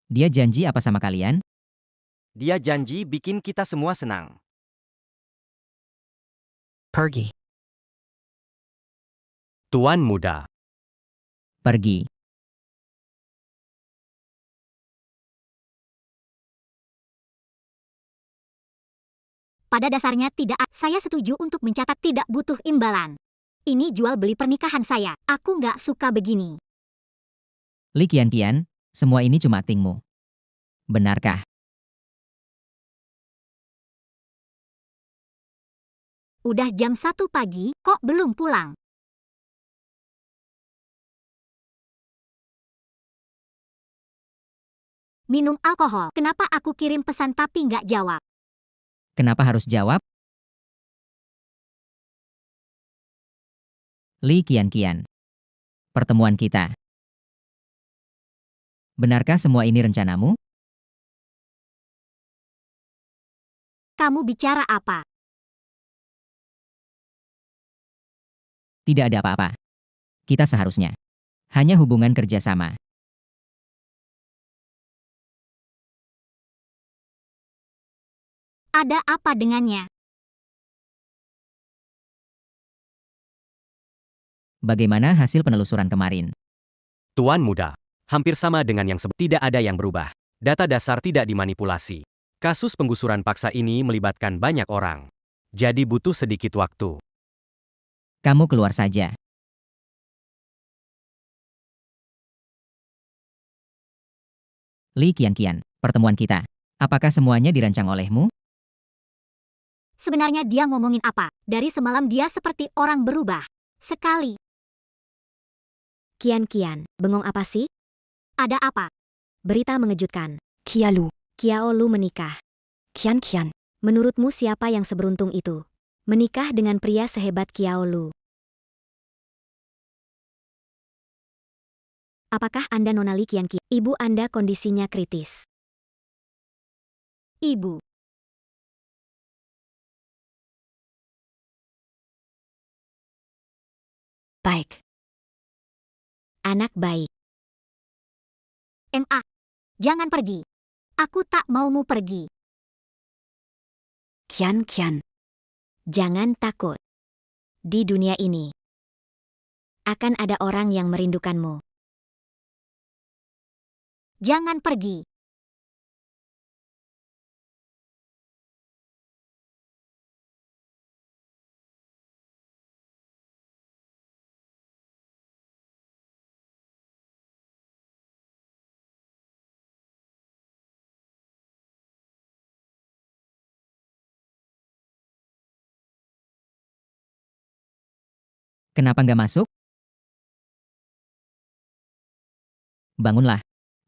Dia janji apa sama kalian? Dia janji bikin kita semua senang. Pergi. Tuan muda. Pergi. Pada dasarnya tidak, saya setuju untuk mencatat tidak butuh imbalan. Ini jual beli pernikahan saya, aku nggak suka begini. Li Qianqian, semua ini cuma aktingmu. Benarkah? Udah jam 1 pagi, kok belum pulang? Minum alkohol, kenapa aku kirim pesan tapi nggak jawab? Kenapa harus jawab? Li Qianqian. Pertemuan kita. Benarkah semua ini rencanamu? Kamu bicara apa? Tidak ada apa-apa. Kita seharusnya hanya hubungan kerjasama. Ada apa dengannya? Bagaimana hasil penelusuran kemarin? Tuan muda, hampir sama dengan yang tidak ada yang berubah. Data dasar tidak dimanipulasi. Kasus penggusuran paksa ini melibatkan banyak orang. Jadi butuh sedikit waktu. Kamu keluar saja. Li Qianqian, pertemuan kita. Apakah semuanya dirancang olehmu? Sebenarnya dia ngomongin apa? Dari semalam dia seperti orang berubah. Sekali. Kian, bengong apa sih? Ada apa? Berita mengejutkan. Kiao Lu menikah. Kian, menurutmu siapa yang seberuntung itu? Menikah dengan pria sehebat Kiao Lu. Apakah Anda Nona Li Qianqian? Ibu Anda kondisinya kritis. Ibu. Baik. Anak baik. Ma. Jangan pergi. Aku tak maumu pergi. Kian. Jangan takut. Di dunia ini akan ada orang yang merindukanmu. Jangan pergi. Kenapa nggak masuk? Bangunlah.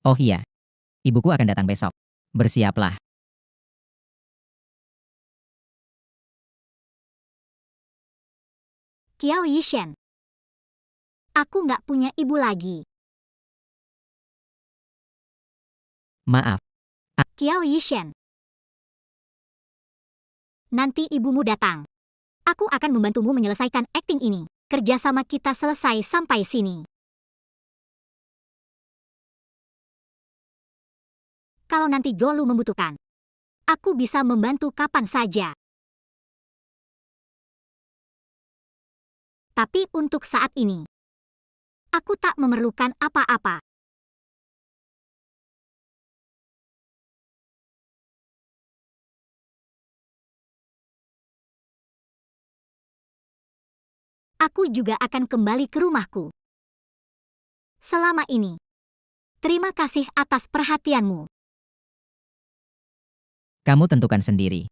Oh iya. Ibuku akan datang besok. Bersiaplah. Kiao Yishen. Aku nggak punya ibu lagi. Maaf. Kiao Yishen. Nanti ibumu datang. Aku akan membantumu menyelesaikan akting ini. Kerjasama kita selesai sampai sini. Kalau nanti Jolu membutuhkan, aku bisa membantu kapan saja. Tapi untuk saat ini, aku tak memerlukan apa-apa. Aku juga akan kembali ke rumahku. Selama ini, terima kasih atas perhatianmu. Kamu tentukan sendiri.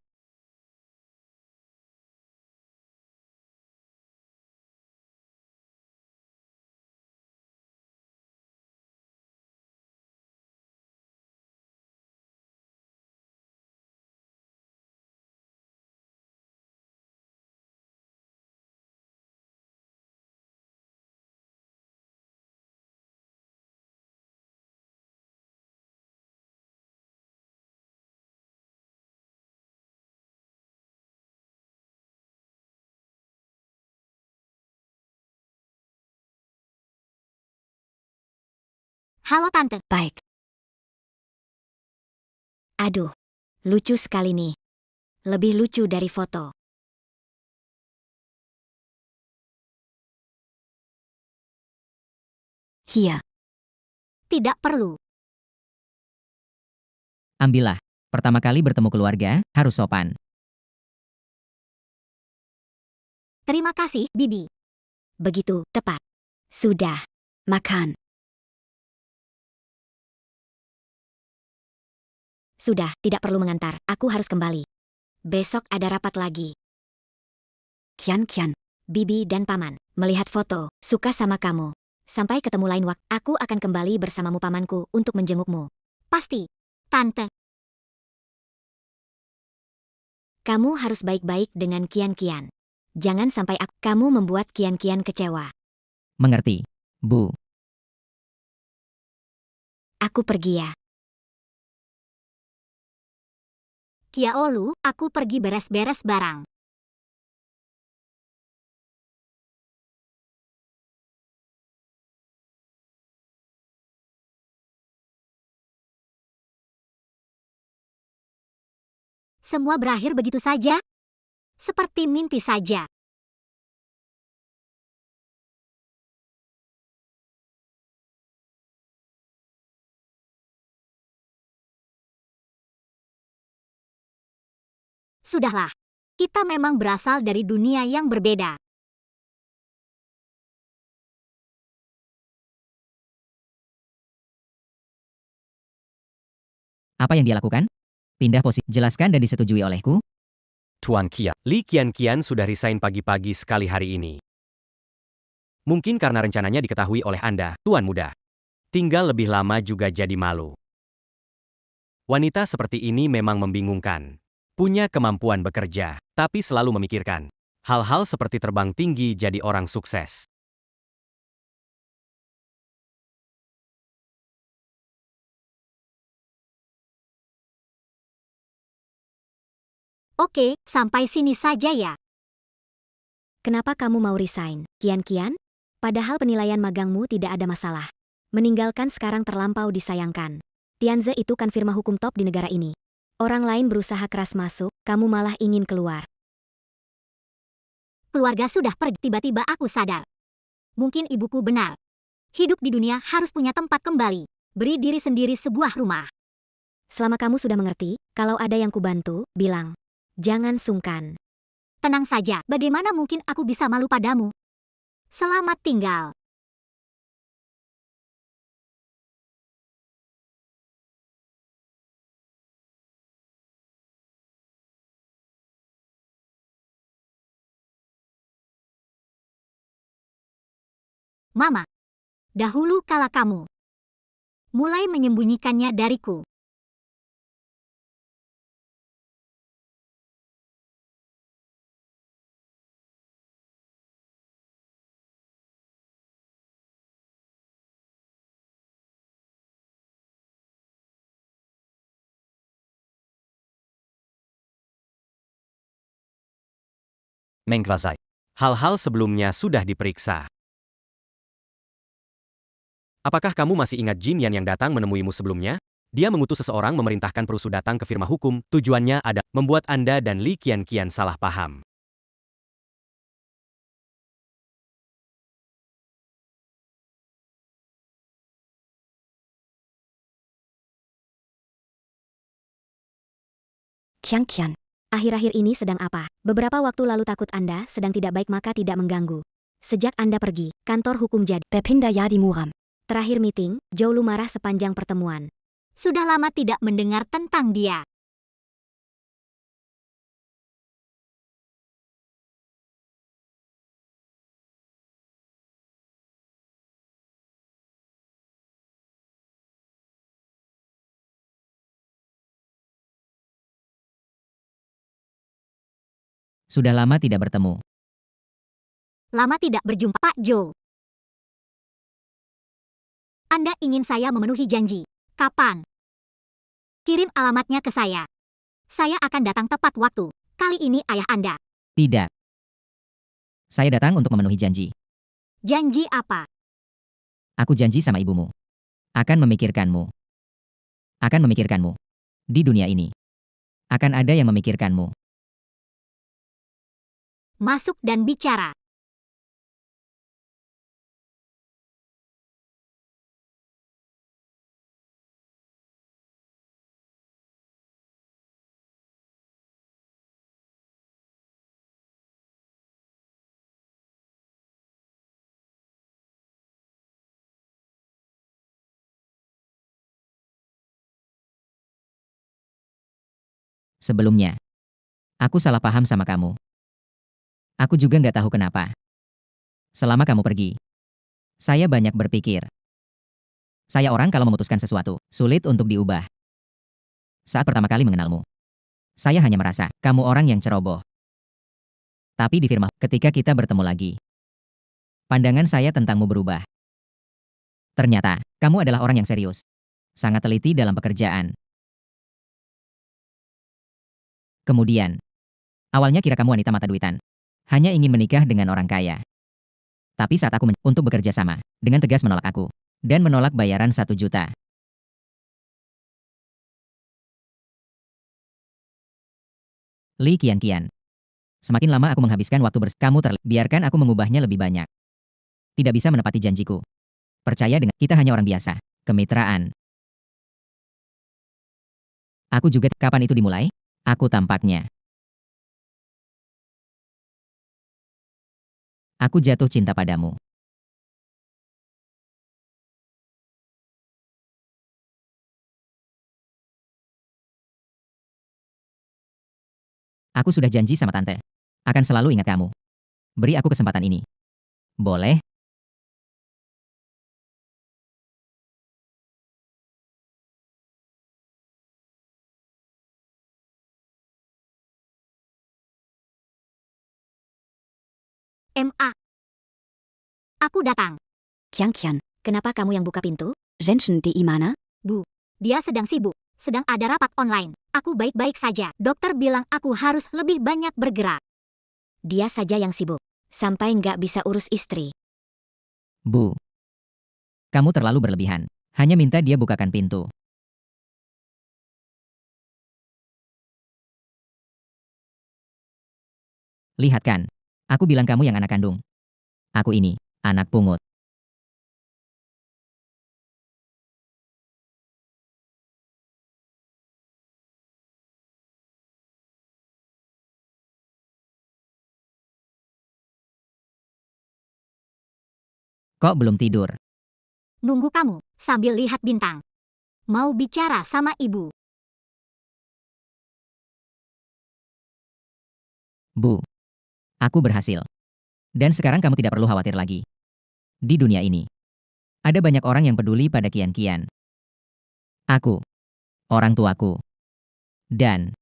Halo Tante. Baik. Aduh, lucu sekali nih. Lebih lucu dari foto. Iya. Tidak perlu. Ambillah. Pertama kali bertemu keluarga, harus sopan. Terima kasih, Bibi. Begitu, tepat. Sudah. Makan. Sudah, tidak perlu mengantar. Aku harus kembali. Besok ada rapat lagi. Kian, Bibi dan Paman, melihat foto, suka sama kamu. Sampai ketemu lain waktu, aku akan kembali bersamamu pamanku untuk menjengukmu. Pasti, Tante. Kamu harus baik-baik dengan Kian. Jangan sampai kamu membuat Kian kecewa. Mengerti, Bu. Aku pergi ya. Kiaolu, aku pergi beres-beres barang. Semua berakhir begitu saja? Seperti mimpi saja. Sudahlah, kita memang berasal dari dunia yang berbeda. Apa yang dia lakukan? Pindah posisi. Jelaskan dan disetujui olehku. Tuan Kia. Li Qian sudah resign pagi-pagi sekali hari ini. Mungkin karena rencananya diketahui oleh Anda, Tuan Muda. Tinggal lebih lama juga jadi malu. Wanita seperti ini memang membingungkan. Punya kemampuan bekerja, tapi selalu memikirkan hal-hal seperti terbang tinggi jadi orang sukses. Oke, sampai sini saja ya. Kenapa kamu mau resign, Kian? Padahal penilaian magangmu tidak ada masalah. Meninggalkan sekarang terlampau disayangkan. Tianze itu kan firma hukum top di negara ini. Orang lain berusaha keras masuk, kamu malah ingin keluar. Keluarga sudah pergi, tiba-tiba aku sadar. Mungkin ibuku benar. Hidup di dunia harus punya tempat kembali. Beri diri sendiri sebuah rumah. Selama kamu sudah mengerti, kalau ada yang kubantu, bilang. Jangan sungkan. Tenang saja, bagaimana mungkin aku bisa malu padamu? Selamat tinggal. Mama, dahulu kala kamu mulai menyembunyikannya dariku. Mengkwasai. Hal-hal sebelumnya sudah diperiksa. Apakah kamu masih ingat Jin Yan yang datang menemuimu sebelumnya? Dia mengutus seseorang memerintahkan Perusu datang ke firma hukum, tujuannya ada membuat Anda dan Li Qian salah paham. Kian, akhir-akhir ini sedang apa? Beberapa waktu lalu takut Anda sedang tidak baik maka tidak mengganggu. Sejak Anda pergi, kantor hukum jadi Pepinda Yadi Muram. Terakhir meeting, Zhou Lu marah sepanjang pertemuan. Sudah lama tidak mendengar tentang dia. Sudah lama tidak bertemu. Lama tidak berjumpa, Pak Zhou. Anda ingin saya memenuhi janji. Kapan? Kirim alamatnya ke saya. Saya akan datang tepat waktu. Kali ini ayah Anda. Tidak. Saya datang untuk memenuhi janji. Janji apa? Aku janji sama ibumu. Akan memikirkanmu. Akan memikirkanmu. Di dunia ini. Akan ada yang memikirkanmu. Masuk dan bicara. Sebelumnya. Aku salah paham sama kamu. Aku juga nggak tahu kenapa. Selama kamu pergi. Saya banyak berpikir. Saya orang kalau memutuskan sesuatu, sulit untuk diubah. Saat pertama kali mengenalmu. Saya hanya merasa, kamu orang yang ceroboh. Tapi di firma, ketika kita bertemu lagi. Pandangan saya tentangmu berubah. Ternyata, kamu adalah orang yang serius. Sangat teliti dalam pekerjaan. Kemudian, awalnya kira kamu wanita mata duitan. Hanya ingin menikah dengan orang kaya. Tapi saat aku untuk bekerja sama, dengan tegas menolak aku. Dan menolak bayaran 1 juta. Li Qianqian. Semakin lama aku menghabiskan waktu kamu biarkan aku mengubahnya lebih banyak. Tidak bisa menepati janjiku. Percaya dengan kita hanya orang biasa. Kemitraan. Aku juga, kapan itu dimulai? Aku tampaknya. Aku jatuh cinta padamu. Aku sudah janji sama tante. Akan selalu ingat kamu. Beri aku kesempatan ini. Boleh? MA. Aku datang. Qian, kenapa kamu yang buka pintu? Zhenshen di mana? Dia sedang sibuk. Sedang ada rapat online. Aku baik-baik saja. Dokter bilang aku harus lebih banyak bergerak. Dia saja yang sibuk. Sampai nggak bisa urus istri. Bu. Kamu terlalu berlebihan. Hanya minta dia bukakan pintu. Lihat kan. Aku bilang kamu yang anak kandung. Aku ini, anak pungut. Kok belum tidur? Nunggu kamu, sambil lihat bintang. Mau bicara sama ibu. Bu. Aku berhasil. Dan sekarang kamu tidak perlu khawatir lagi. Di dunia ini, ada banyak orang yang peduli pada Qianqian. Aku, orang tuaku, dan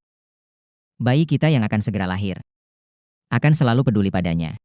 bayi kita yang akan segera lahir, akan selalu peduli padanya.